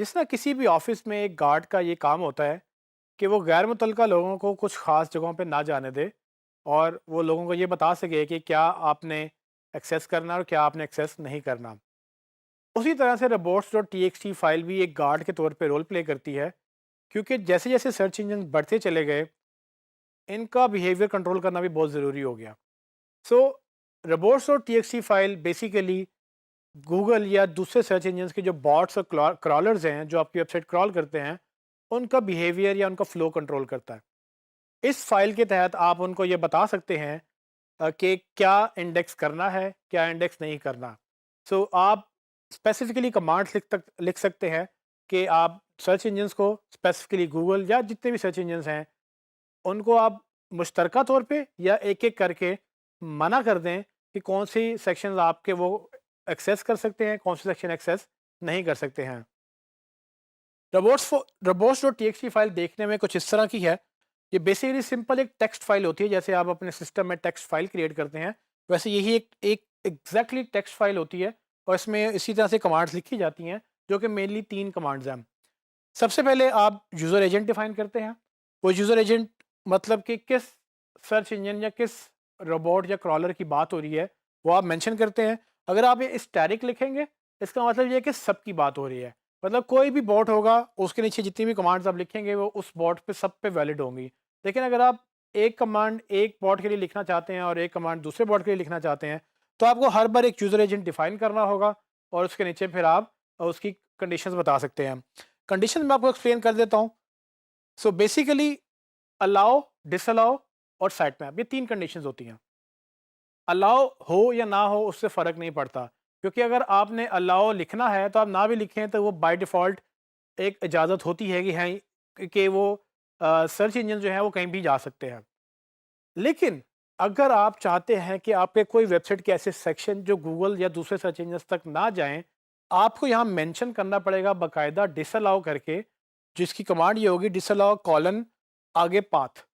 जिस ना किसी भी ऑफिस में एक गार्ड का ये काम होता है कि वो गैर मुतल्लिका लोगों को कुछ ख़ास जगहों पे ना जाने दे और वो लोगों को ये बता सके कि क्या आपने एक्सेस करना और क्या आपने एक्सेस नहीं करना। उसी तरह से robots dot T X T file भी एक गार्ड के तौर पे रोल प्ले करती है, क्योंकि जैसे जैसे सर्च इंजन बढ़ते चले गए इनका बिहेवियर कंट्रोल करना भी बहुत ज़रूरी हो गया। So robots dot T X T file basically Google या दूसरे सर्च इंजन के जो बॉट्स और क्रॉलर्स हैं जो आपकी वेबसाइट क्रॉल करते हैं उनका बिहेवियर या उनका फ्लो कंट्रोल करता है। इस फाइल के तहत आप उनको ये बता सकते हैं कि क्या इंडेक्स करना है, क्या इंडेक्स नहीं करना। सो आप स्पेसिफिकली कमांड्स लिख सकते हैं कि आप सर्च इंजन्स को, स्पेसिफिकली गूगल या जितने भी सर्च इंजन्स हैं, उनको आप मुश्तरका तौर पे या एक-एक करके मना कर दें कि कौन सी सेक्शंस आपके वो एक्सेस कर सकते हैं, कौन से सेक्शन एक्सेस नहीं कर सकते हैं। रोबोट्स डॉट टीएक्सटी फाइल देखने में कुछ इस तरह की है। ये बेसिकली सिंपल एक टेक्स्ट फाइल होती है, जैसे आप अपने सिस्टम में टेक्स्ट फाइल क्रिएट करते हैं वैसे यही एक एग्जैक्टली टेक्स्ट फाइल होती है और इसमें इसी तरह से कमांड्स लिखी जाती हैं जो कि मेनली 3 कमांड्स हैं। सबसे पहले आप यूज़र एजेंट डिफाइन करते हैं। वो यूज़र एजेंट मतलब कि किस सर्च इंजन या किस रोबोट या क्रॉलर की बात हो रही है वो आप मेंशन करते हैं। अगर आप ये स्टैटिक लिखेंगे इसका मतलब ये है कि सबकी बात हो रही है, मतलब कोई भी बॉट होगा उसके नीचे जितनी भी कमांड्स आप लिखेंगे वो उस बॉट पे सब पे वैलिड होंगी। लेकिन अगर आप एक कमांड एक बॉट के लिए लिखना चाहते हैं और एक कमांड दूसरे बॉट के लिए लिखना चाहते हैं तो आपको हर बार एक यूज़र एजेंट डिफाइन करना होगा और उसके नीचे फिर आप उसकी कंडीशंस बता सकते हैं। कंडीशन मैं आपको एक्सप्लेन कर देता हूँ। सो बेसिकली अलाउ, डिसअलाउ और साइट मैप, ये 3 कंडीशंस होती हैं। अलाउ हो या ना हो उससे फ़र्क नहीं पड़ता, क्योंकि अगर आपने अलाउ लिखना है तो आप ना भी लिखें तो वो बाय डिफ़ॉल्ट एक इजाज़त होती है कि हैं कि वो सर्च इंजन जो है वो कहीं भी जा सकते हैं। लेकिन अगर आप चाहते हैं कि आपके कोई वेबसाइट के ऐसे सेक्शन जो गूगल या दूसरे सर्च इंजन तक ना जाएँ, आपको यहाँ मेंशन करना पड़ेगा बाकायदा डिसअलाउ करके, जिसकी कमांड ये होगी डिसअलाउ कॉलन आगे पाथ।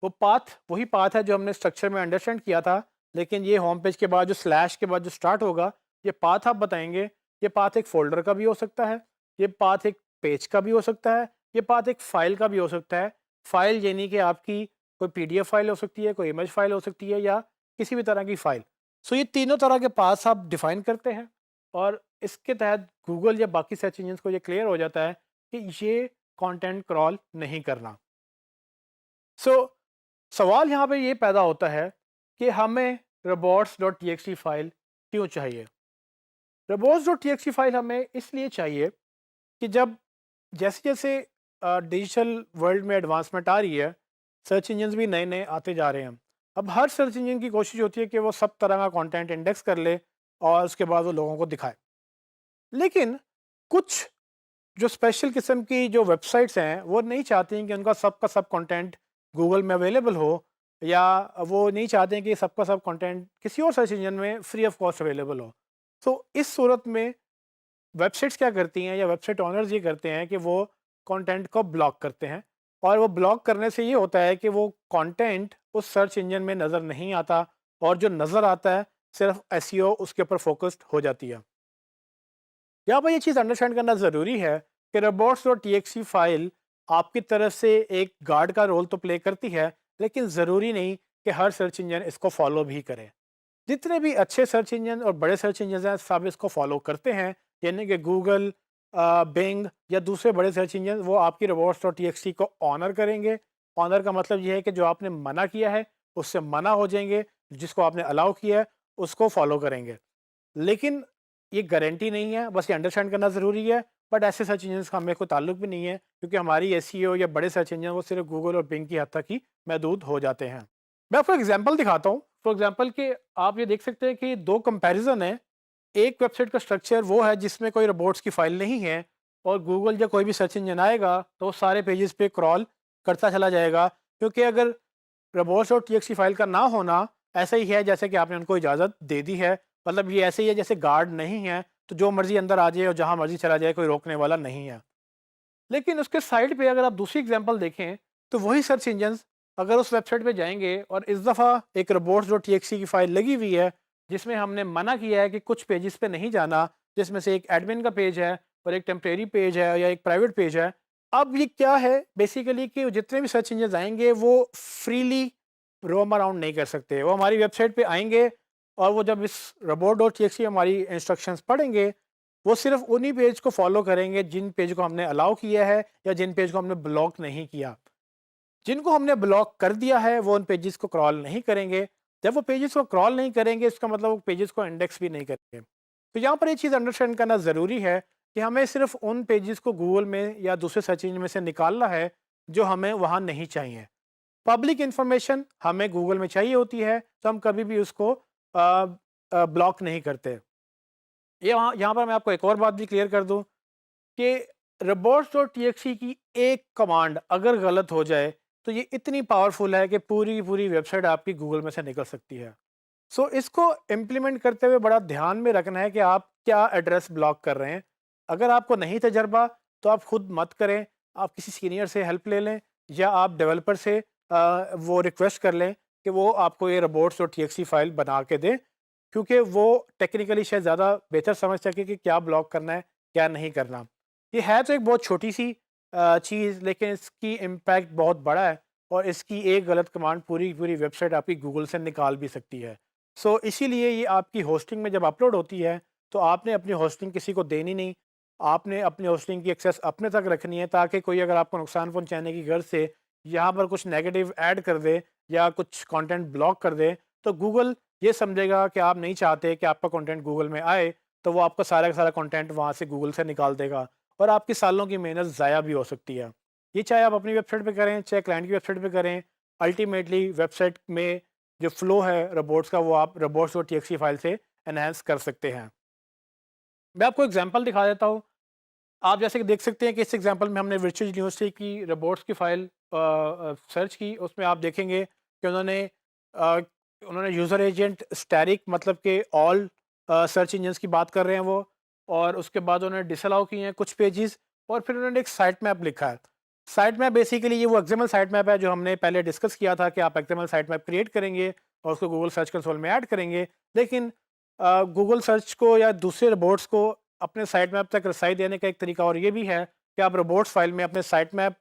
वो पाथ वही पाथ है जो हमने स्ट्रक्चर में अंडरस्टैंड किया था, लेकिन ये होम पेज के बाद जो स्लैश के बाद जो स्टार्ट होगा, ये पाथ आप बताएँगे। ये पाथ एक फ़ोल्डर का भी हो सकता है, ये पाथ एक पेज का भी हो सकता है, ये पाथ एक फ़ाइल का भी हो सकता है। फ़ाइल यानी कि आपकी कोई पीडीएफ फाइल हो सकती है, कोई इमेज फाइल हो सकती है या किसी भी तरह की फाइल। सो ये तीनों तरह के पाथ्स आप डिफाइन करते हैं और इसके तहत गूगल या बाकी सर्च इंजिन्स को ये क्लियर हो जाता है कि ये कंटेंट क्रॉल नहीं करना। सो सवाल यहाँ पे ये पैदा होता है कि हमें robots.txt फाइल क्यों चाहिए? robots.txt फाइल हमें इसलिए चाहिए कि जब जैसे-जैसे डिजिटल वर्ल्ड में एडवांसमेंट आ रही है, सर्च इंजिन्स भी नए-नए आते जा रहे हैं। अब हर सर्च इंजन की कोशिश होती है कि वो सब तरह का कंटेंट इंडेक्स कर ले और उसके बाद वो लोगों को दिखाए। लेकिन कुछ जो स्पेशल किस्म की जो वेबसाइट्स हैं, वो नहीं चाहती हैं कि उनका सब का सब कंटेंट गूगल में अवेलेबल हो, या वो नहीं चाहते हैं कि सबका सब कंटेंट किसी और सर्च इंजन में फ्री ऑफ कॉस्ट अवेलेबल हो। तो इस सूरत में वेबसाइट्स क्या करती हैं या वेबसाइट ओनर्स ये करते हैं कि वो कंटेंट को ब्लॉक करते हैं और वो ब्लॉक करने से ये होता है कि वो कंटेंट उस सर्च इंजन में नज़र नहीं आता और जो नज़र आता है सिर्फ एसईओ उसके ऊपर फोकस्ड हो जाती है। यहाँ पर ये चीज़ अंडरस्टैंड करना ज़रूरी है कि robots.txt फाइल आपकी तरफ से एक गार्ड का रोल तो प्ले करती है, लेकिन ज़रूरी नहीं कि हर सर्च इंजन इसको फॉलो भी करे। जितने भी अच्छे सर्च इंजन और बड़े सर्च इंजन हैं सब इसको फॉलो करते हैं, यानी कि गूगल, बिंग या दूसरे बड़े सर्च इंजन वो आपकी robots.txt को ऑनर करेंगे। ऑनर का मतलब ये है कि जो आपने मना किया है उससे मना हो जाएंगे, जिसको आपने अलाउ किया है उसको फॉलो करेंगे। लेकिन ये गारंटी नहीं है, बस ये अंडरस्टैंड करना ज़रूरी है। बट ऐसे सर्च इंजन का हमें कोई ताल्लुक भी नहीं है, क्योंकि हमारी एसईओ या बड़े सर्च इंजन वो सिर्फ गूगल और बिंग की हद तक ही महदूद हो जाते हैं। मैं आपको एग्जांपल दिखाता हूँ। फॉर एग्जांपल कि आप ये देख सकते हैं कि 2 कंपैरिजन है। एक वेबसाइट का स्ट्रक्चर वो है जिसमें कोई रोबोट्स की फाइल नहीं है और गूगल या कोई भी सर्च इंजन आएगा तो वो सारे पेजेस पे क्रॉल करता चला जाएगा, क्योंकि अगर रोबोट्स और टीएक्सटी फाइल का ना होना ऐसा ही है जैसे कि आपने उनको इजाज़त दे दी है। मतलब ये ऐसे ही है जैसे गार्ड नहीं है तो जो मर्जी अंदर आ जाए और जहाँ मर्जी चला जाए, कोई रोकने वाला नहीं है। लेकिन उसके साइड पे अगर आप दूसरी एग्जांपल देखें तो वही सर्च इंजन्स अगर उस वेबसाइट पे जाएंगे और इस दफ़ा एक robots.txt की फाइल लगी हुई है जिसमें हमने मना किया है कि कुछ पेजेस पे नहीं जाना, जिसमें से एक एडमिन का पेज है और एक टेम्परेरी पेज है या एक प्राइवेट पेज है। अब ये क्या है बेसिकली कि जितने भी सर्च इंजन आएंगे वो फ्रीली रोम अराउंड नहीं कर सकते। वो हमारी वेबसाइट पे आएंगे और वो जब इस robot.txt हमारी इंस्ट्रक्शंस पढ़ेंगे, वो सिर्फ उन्हीं पेज को फॉलो करेंगे जिन पेज को हमने अलाउ किया है या जिन पेज को हमने ब्लॉक नहीं किया। जिनको हमने ब्लॉक कर दिया है वो उन पेजेस को क्रॉल नहीं करेंगे। जब वो पेजेस को क्रॉल नहीं करेंगे इसका मतलब वो पेजेस को इंडेक्स भी नहीं करेंगे। तो यहाँ पर ये चीज़ अंडरस्टैंड करना ज़रूरी है कि हमें सिर्फ उन पेजेस को गूगल में या दूसरे सर्च इंजन में से निकालना है जो हमें वहाँ नहीं चाहिए। पब्लिक इन्फॉर्मेशन हमें गूगल में चाहिए होती है तो हम कभी भी उसको ब्लॉक नहीं करते। ये यहाँ पर मैं आपको एक और बात भी क्लियर कर दूँ कि robots.txt की एक कमांड अगर गलत हो जाए तो ये इतनी पावरफुल है कि पूरी की पूरी वेबसाइट आपकी गूगल में से निकल सकती है। सो इसको इम्प्लीमेंट करते हुए बड़ा ध्यान में रखना है कि आप क्या एड्रेस ब्लॉक कर रहे हैं। अगर आपको नहीं तजर्बा तो आप खुद मत करें, आप किसी सीनियर से हेल्प ले लें या आप डेवलपर से वो रिक्वेस्ट कर लें कि वो आपको ये robots.txt फाइल बना के दें, क्योंकि वो टेक्निकली शायद ज़्यादा बेहतर समझ सके कि क्या ब्लॉक करना है क्या नहीं करना। ये है तो एक बहुत छोटी सी चीज़, लेकिन इसकी इम्पैक्ट बहुत बड़ा है और इसकी एक गलत कमांड पूरी की पूरी वेबसाइट आपकी गूगल से निकाल भी सकती है। सो इसीलिए ये आपकी होस्टिंग में जब अपलोड होती है तो आपने अपनी होस्टिंग किसी को देनी नहीं। आपने अपनी होस्टिंग की एक्सेस अपने तक रखनी है ताकि कोई अगर आपको नुकसान पहुंचाने की गर्ज से यहाँ पर कुछ नेगेटिव ऐड कर दे या कुछ कंटेंट ब्लॉक कर दे तो गूगल ये समझेगा कि आप नहीं चाहते कि आपका कंटेंट गूगल में आए, तो वो आपका सारा का सारा कंटेंट वहाँ से गूगल से निकाल देगा और आपकी सालों की मेहनत ज़ाया भी हो सकती है। ये चाहे आप अपनी वेबसाइट पे करें चाहे क्लाइंट की वेबसाइट पे करें, अल्टीमेटली वेबसाइट में जो फ्लो है रोबोट्स का वो आप robots.txt फाइल से एनहांस कर सकते हैं। मैं आपको एग्जांपल दिखा देता हूँ। आप जैसे कि देख सकते हैं कि इस एग्जांपल में हमने वर्चुअल यूनिवर्सिटी की रोबोट्स की फाइल सर्च की। उसमें आप देखेंगे कि उन्होंने यूज़र एजेंट स्टैटिक मतलब कि ऑल सर्च इंजन्स की बात कर रहे हैं वो, और उसके बाद उन्होंने डिसअलाउ किए हैं कुछ पेजेस और फिर उन्होंने एक साइट मैप लिखा है। साइट मैप बेसिकली ये वो एक्सएमएल साइट मैप है जो हमने पहले डिस्कस किया था कि आप एक्सएमएल साइट मैप क्रिएट करेंगे और उसको गूगल सर्च कंसोल में ऐड करेंगे। लेकिन गूगल सर्च को या दूसरे रोबोट्स को अपने साइट मैप तक रसाई देने का एक तरीका और ये भी है कि आप रोबोट्स फाइल में अपने साइट मैप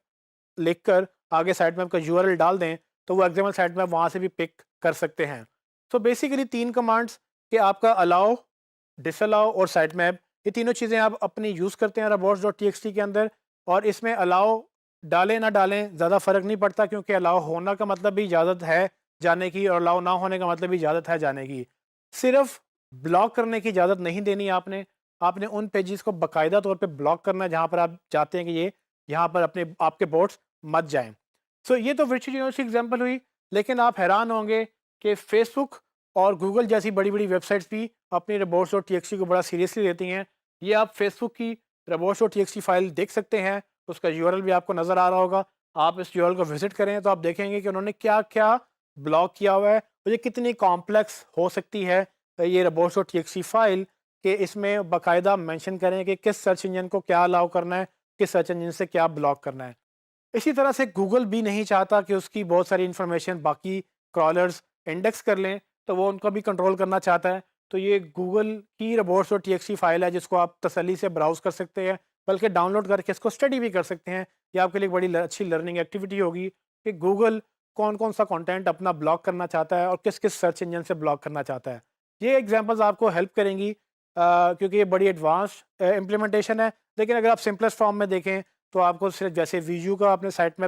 लिखकर आगे साइट मैप का यूआरएल डाल दें तो वो एक्सएमएल साइट मैप वहाँ से भी पिक कर सकते हैं। तो बेसिकली 3 कमांड्स कि आपका अलाउ, डिसअलाउ और साइट मैप, ये तीनों चीज़ें आप अपनी यूज़ करते हैं robots.txt के अंदर। और इसमें अलाउ डालें ना डालें ज़्यादा फ़र्क नहीं पड़ता, क्योंकि अलाउ होना का मतलब भी इजाज़त है जाने की और अलाउ ना होने का मतलब भी इजाज़त है जाने की। सिर्फ़ ब्लॉक करने की इजाज़त नहीं देनी आपने। आपने उन पेजेस को बाकायदा तौर पे ब्लॉक करना है जहाँ पर आप चाहते हैं कि ये यहाँ पर अपने आपके बोट्स मत जाएँ। सो ये तो वर्चुअल यूनिवर्सिटी एग्जांपल हुई, लेकिन आप हैरान होंगे कि फेसबुक और गूगल जैसी बड़ी-बड़ी वेबसाइट्स भी अपनी robots.txt को बड़ा सीरियसली लेती हैं। ये आप फेसबुक की robots.txt फाइल देख सकते हैं, उसका यूआरएल भी आपको नज़र आ रहा होगा। आप इस यूआरएल को विज़िट करें तो आप देखेंगे कि उन्होंने क्या-क्या ब्लॉक किया हुआ है और ये कितनी कॉम्प्लेक्स हो सकती है ये robots.txt फाइल, कि इसमें बाकायदा मेंशन करें कि किस सर्च इंजन को क्या अलाउ करना है, किस सर्च इंजन से क्या ब्लॉक करना है। इसी तरह से गूगल भी नहीं चाहता कि उसकी बहुत सारी इन्फॉर्मेशन बाकी क्रॉलर्स इंडेक्स कर लें, तो वो उनको भी कंट्रोल करना चाहता है। तो ये गूगल की robots.txt फाइल है जिसको आप तसल्ली से ब्राउज़ कर सकते हैं, बल्कि डाउनलोड करके इसको स्टडी भी कर सकते हैं। ये आपके लिए एक बड़ी अच्छी लर्निंग एक्टिविटी होगी कि गूगल कौन-कौन सा कंटेंट अपना ब्लॉक करना चाहता है और किस-किस सर्च इंजन से ब्लॉक करना चाहता है। ये एग्जांपल्स आपको हेल्प करेंगी क्योंकि ये बड़ी एडवांस इम्प्लीमेंटेशन है। लेकिन अगर आप सिंपलेस्ट फॉर्म में देखें तो आपको सिर्फ जैसे वीजू का आपने साइट में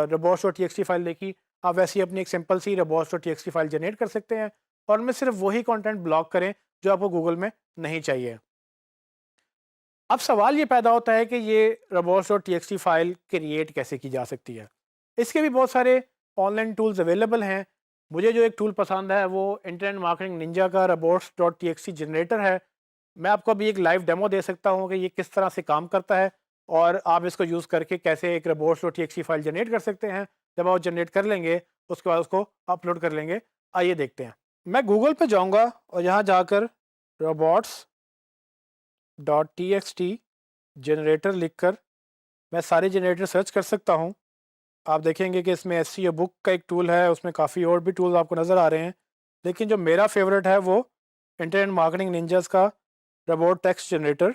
robots.txt फाइल देखी, आप वैसे ही अपनी एक सिंपल सी robots.txt फाइल जनरेट कर सकते हैं और उनमें सिर्फ वही कंटेंट ब्लॉक करें जो आपको गूगल में नहीं चाहिए। अब सवाल ये पैदा होता है कि ये robots.txt फाइल क्रिएट कैसे की जा सकती है। इसके भी बहुत सारे ऑनलाइन टूल्स अवेलेबल हैं। मुझे जो एक टूल पसंद है वो इंटरनेट मार्केटिंग निंजा का robots.txt जनरेटर है। मैं आपको अभी एक लाइव डेमो दे सकता हूँ कि ये किस तरह से काम करता है और आप इसको यूज़ करके कैसे एक robots.txt फाइल जनरेट कर सकते हैं। जब आप जनरेट कर लेंगे उसके बाद उसको अपलोड कर लेंगे। आइए देखते हैं। मैं गूगल पे जाऊँगा और यहाँ जाकर robots.txt जनरेटर लिखकर मैं सारे जनरेटर सर्च कर सकता हूँ। आप देखेंगे कि इसमें एसईओ बुक का एक टूल है, उसमें काफ़ी और भी टूल्स आपको नज़र आ रहे हैं। लेकिन जो मेरा फेवरेट है वो इंटरनेट मार्केटिंग निंजास का रोबोट टेक्स्ट जनरेटर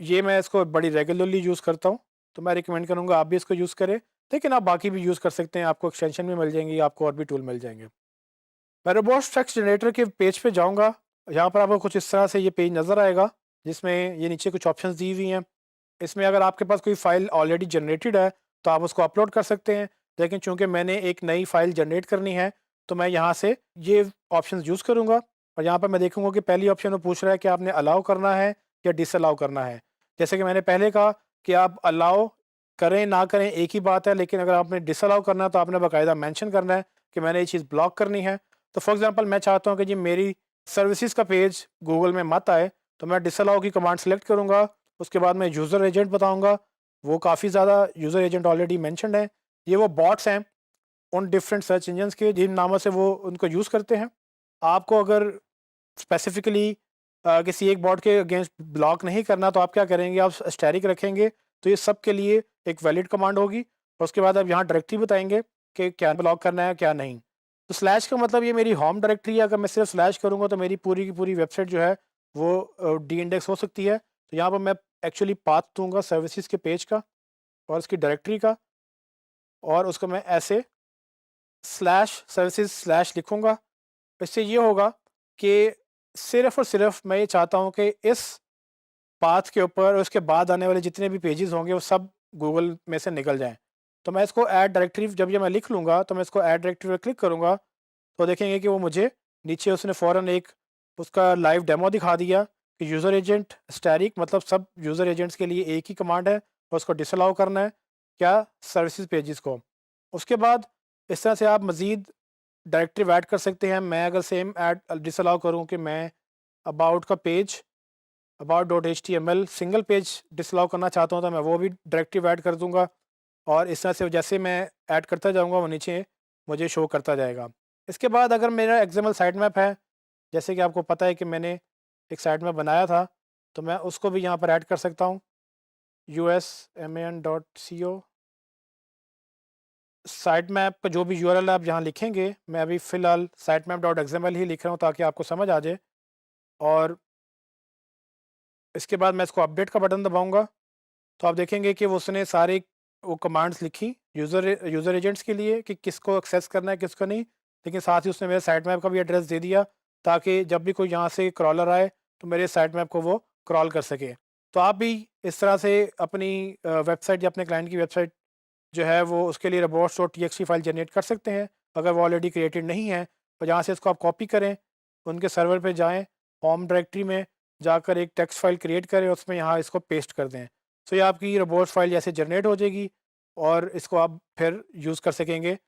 ये मैं इसको बड़ी रेगुलरली यूज़ करता हूँ, तो मैं रिकमेंड करूँगा आप भी इसको यूज़ करें। लेकिन आप बाकी भी यूज़ कर सकते हैं, आपको एक्सटेंशन भी मिल जाएँगी, आपको और भी टूल मिल जाएँगे। मैं रोबोट्स टेक्स्ट जनरेटर के पेज पे जाऊँगा, यहाँ पर आपको कुछ इस तरह से ये पेज नज़र आएगा, जिसमें ये नीचे कुछ ऑप्शंस दी हुई हैं। इसमें अगर आपके पास कोई फ़ाइल ऑलरेडी जनरेटेड है, तो आप उसको अपलोड कर सकते हैं। लेकिन चूँकि मैंने एक नई फ़ाइल जनरेट करनी है, तो मैं यहाँ से ये ऑप्शंस यूज़ करूँगा और यहाँ पर मैं देखूँगा कि पहली ऑप्शन वो पूछ रहा है कि आपने अलाउ करना है या डिसअलाउ करना है। जैसे कि मैंने पहले कहा कि आप अलाउ करें, ना करें एक ही बात है, लेकिन अगर आपने डिसअलाउ करना है, तो आपने बाकायदा मेंशन करना है कि मैंने ये चीज़ ब्लॉक करनी है। तो फॉर एग्ज़ाम्पल मैं चाहता हूँ कि जी मेरी सर्विसेज़ का पेज गूगल में मत आए, तो मैं डिसअलाउ की कमांड सेलेक्ट करूँगा। उसके बाद मैं यूज़र एजेंट बताऊँगा, वो काफ़ी ज़्यादा यूज़र एजेंट ऑलरेडी मेंशन्ड है। ये वो बॉट्स हैं उन डिफरेंट सर्च इंजन्स के जिन नामों से वो उनको यूज़ करते हैं। आपको अगर स्पेसिफिकली किसी एक बॉट के अगेंस्ट ब्लॉक नहीं करना, तो आप क्या करेंगे, आप स्टैटिक रखेंगे, तो ये सब के लिए एक वैलिड कमांड होगी और उसके बाद आप यहाँ डायरेक्टरी बताएँगे कि क्या ब्लॉक करना है, क्या नहीं। तो स्लैश का मतलब ये मेरी होम डायरेक्टरी है, अगर मैं सिर्फ स्लैश करूँगा तो मेरी पूरी की पूरी वेबसाइट जो है वो डी इंडेक्स हो सकती है। तो यहाँ पर मैं एक्चुअली पाथ दूँगा सर्विसेज़ के पेज का और उसकी डायरेक्टरी का, और उसको मैं ऐसे स्लैश सर्विसेज़ स्लैश लिखूँगा। इससे ये होगा कि सिर्फ़ और सिर्फ़ मैं ये चाहता हूँ कि इस पाथ के ऊपर और उसके बाद आने वाले जितने भी पेजेज़ होंगे वो सब गूगल में से निकल जाएँ। तो मैं इसको ऐड डायरेक्टरी जब ये मैं लिख लूँगा, तो मैं इसको ऐड डायरेक्टरी पर क्लिक करूँगा, तो देखेंगे कि वो मुझे नीचे उसने फ़ौरन एक उसका लाइव डेमो दिखा दिया कि यूज़र एजेंट स्टैटिक मतलब सब यूज़र एजेंट्स के लिए एक ही कमांड है और उसको डिसअलाउ करना है, क्या सर्विसेज़ पेजेज़ को। उसके बाद इस तरह से आप मज़ीद डायरेक्टरी ऐड कर सकते हैं। मैं अगर सेम ऐड डिसअलाउ करूँ कि मैं अबाउट का page about.html single page disallow करना चाहता हूँ, तो मैं वो भी डायरेक्टरी ऐड कर दूँगा और इस तरह से जैसे मैं ऐड करता जाऊँगा वो नीचे मुझे शो करता जाएगा। इसके बाद अगर मेरा एक्सएमएल साइट मैप है, जैसे कि आपको पता है कि मैंने एक साइट मैप बनाया था, तो मैं उसको भी यहाँ पर ऐड कर सकता हूँ। usman.co साइट मैप का जो भी यूआरएल आप यहाँ लिखेंगे, मैं अभी फ़िलहाल sitemap.xml ही लिख रहा हूँ ताकि आपको समझ आ जाए। और इसके बाद मैं इसको अपडेट का बटन दबाऊँगा, तो आप देखेंगे कि वो उसने सारे वो कमांड्स लिखी यूज़र एजेंट्स के लिए कि किसको एक्सेस करना है, किसको नहीं। लेकिन साथ ही उसने मेरे साइट मैप का भी एड्रेस दे दिया, ताकि जब भी कोई यहाँ से क्रॉलर आए, तो मेरे साइट मैप को वो क्रॉल कर सके। तो आप भी इस तरह से अपनी वेबसाइट या अपने क्लाइंट की वेबसाइट जो है वो उसके लिए robots.txt फाइल जनरेट कर सकते हैं, अगर वो ऑलरेडी क्रिएटेड नहीं है। तो जहाँ से इसको आप कॉपी करें, उनके सर्वर पे जाएँ, होम डायरेक्टरी में जाकर एक टेक्स्ट फाइल क्रिएट करें, उसमें यहाँ इसको पेस्ट कर दें। तो ये आपकी रोबोट्स फाइल जैसे जनरेट हो जाएगी और इसको आप फिर यूज़ कर सकेंगे।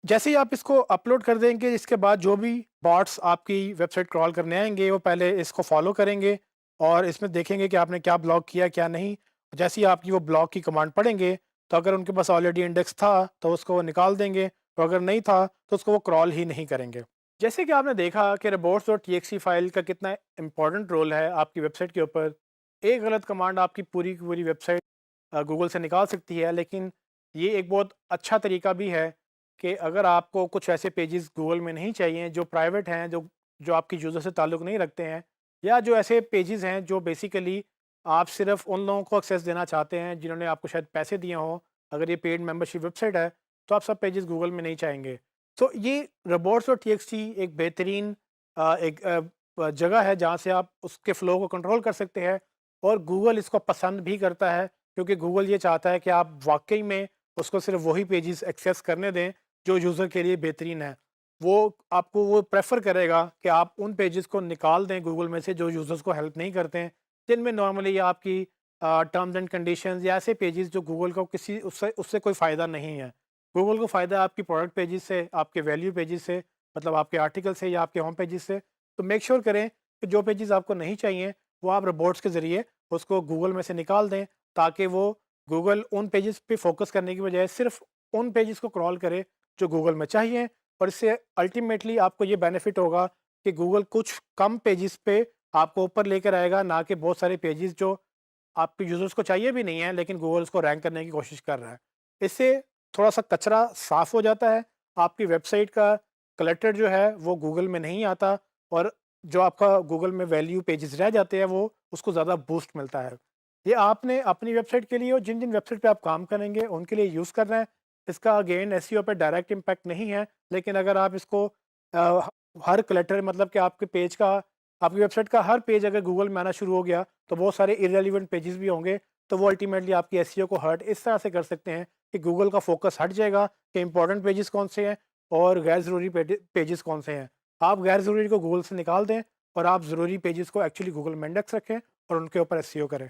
जैसे ही आप इसको अपलोड कर देंगे, इसके बाद जो भी बॉट्स आपकी वेबसाइट क्रॉल करने आएँगे, वो पहले इसको फ़ॉलो करेंगे और इसमें देखेंगे कि आपने क्या ब्लॉक किया, क्या नहीं। जैसे ही आपकी वो ब्लॉक की कमांड पढ़ेंगे, तो अगर उनके पास ऑलरेडी इंडेक्स था, तो उसको वो निकाल देंगे, और अगर नहीं था, तो उसको वो क्रॉल ही नहीं करेंगे। जैसे कि आपने देखा कि robots.txt फाइल का कितना इम्पोर्टेंट रोल है आपकी वेबसाइट के ऊपर। एक गलत कमांड आपकी पूरी की पूरी वेबसाइट गूगल से निकाल सकती है, लेकिन ये एक बहुत अच्छा तरीका भी है कि अगर आपको कुछ ऐसे पेजेस गूगल में नहीं चाहिए जो प्राइवेट हैं, जो जो आपकी यूज़र से ताल्लुक़ नहीं रखते हैं, या जो ऐसे पेजेस हैं जो बेसिकली आप सिर्फ उन लोगों को एक्सेस देना चाहते हैं जिन्होंने आपको शायद पैसे दिए हों, अगर ये पेड मेंबरशिप वेबसाइट है, तो आप सब पेजेस गूगल में नहीं चाहेंगे। तो ये robots.txt एक बेहतरीन जगह है जहाँ से आप उसके फ़्लो को कंट्रोल कर सकते हैं, और गूगल इसको पसंद भी करता है, क्योंकि गूगल ये चाहता है कि आप वाक़ई में उसको सिर्फ़ वही पेजेस एक्सेस करने दें जो यूज़र के लिए बेहतरीन है। वो आपको वो प्रेफ़र करेगा कि आप उन पेजेस को निकाल दें गूगल में से जो यूज़र्स को हेल्प नहीं करते हैं, जिनमें नॉर्मली आपकी टर्म्स एंड कंडीशंस या ऐसे पेजेस जो गूगल को किसी उससे उससे कोई फ़ायदा नहीं है। गूगल को फ़ायदा है आपकी प्रोडक्ट पेजेस से, आपके वैल्यू पेजेस से, मतलब आपके आर्टिकल से या आपके होम पेजेस से। तो मेक श्योर करें कि जो पेजेस आपको नहीं चाहिए, वो आप रोबोट्स के ज़रिए उसको गूगल में से निकाल दें, ताकि वो गूगल उन पेजेस पे फ़ोकस करने की बजाय सिर्फ़ उन पेजेस को क्रॉल करे जो गूगल में चाहिए। और इससे अल्टीमेटली आपको ये बेनिफिट होगा कि गूगल कुछ कम पेजेस पे आपको ऊपर लेकर आएगा, ना कि बहुत सारे पेजेस जो आपके यूज़र्स को चाहिए भी नहीं है, लेकिन गूगल उसको रैंक करने की कोशिश कर रहा है। इससे थोड़ा-सा कचरा साफ़ हो जाता है, आपकी वेबसाइट का क्लटर जो है वो गूगल में नहीं आता, और जो आपका गूगल में वैल्यू पेजेस रह जाते हैं वो उसको ज़्यादा बूस्ट मिलता है। ये आपने अपनी वेबसाइट के लिए और जिन जिन वेबसाइट पे आप काम करेंगे उनके लिए यूज़ कर रहे हैं। इसका अगेन एसईओ पे डायरेक्ट इम्पैक्ट नहीं है, लेकिन अगर आप इसको अ, हर क्लटर मतलब कि आपके पेज का, आपकी वेबसाइट का हर पेज अगर गूगल में आना शुरू हो गया तो बहुत सारे इर्रेलेवेंट पेजेस भी होंगे, तो वो अल्टीमेटली आपकी एसईओ को हर्ट इस तरह से कर सकते हैं कि गूगल का फोकस हट जाएगा कि इंपॉर्टेंट पेजेस कौन से हैं और गैर ज़रूरी पेजेस कौन से हैं। आप गैर ज़रूरी को गूगल से निकाल दें और आप ज़रूरी पेजेस को एक्चुअली गूगल में इंडेक्स रखें और उनके ऊपर एसईओ करें।